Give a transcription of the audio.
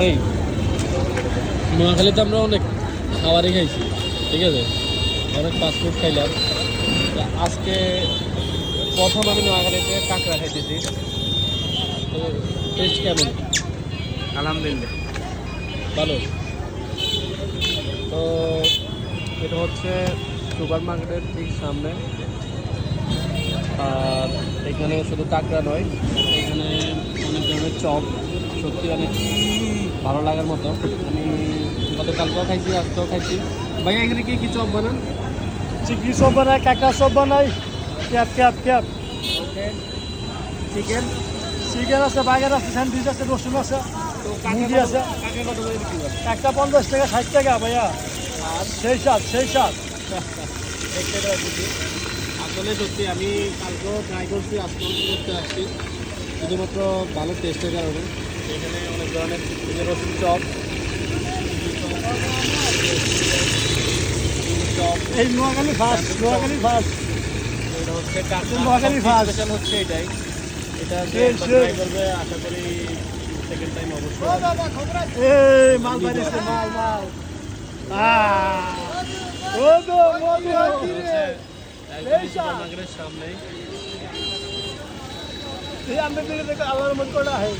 ভাই নোয়াখালীতে আমরা অনেক খাবারই খাইছি, ঠিক আছে, অনেক ফাস্টফুড খাইলাম। আজকে প্রথম আমি নোয়াখালীতে কাঁকড়া খাইতেছি। তো টেস্ট কেমন? আলহামদুলিল্লাহ ভালো। তো এটা হচ্ছে সুপার মার্কেটের ঠিক সামনে। আর এখানে শুধু কাঁকড়া নয়, এখানে অনেক ধরনের চপ, সত্যি অনেক ভালো লাগার মতো। আমি গতকালকেও খাইছি, আজকেও খাইছি। ভাইয়া এখানে কি কি চপ বানান? চিংড়ি চপ বানাই, কাঁকড়া চপ বানাই, ক্যাপ ওকে। চিকেন? চিকেন আছে, বার্গার আছে, স্যান্ডউইচ আছে, রসুন আছে, তো মুরগি আছে। কাঁকড়া কত করে বিক্রি করেন? একটা 50 টাকা 60 টাকা ভাইয়া। আর সেই স্বাদ দেখতে পাচ্ছি আসলে সত্যি আমি কালকেও ট্রাই করছি, আজকেও করতে আসছি শুধুমাত্র ভালো টেস্টের কারণে। এখানে অনেক ধরনের রসুন চপ, এই নোয়াখালী ফার্স্ট এটা হচ্ছে নোয়াখালী ফার্স্ট। স্পেশাল হচ্ছে এটাই। এটা ট্রাই করবে, আশা করি সেকেন্ড টাইম অবশ্যই। এই মাল বাড়িছে, মাল সুপার মার্কেটের সামনেই। আমরা দেখে আল্লাহর মত করা হয়।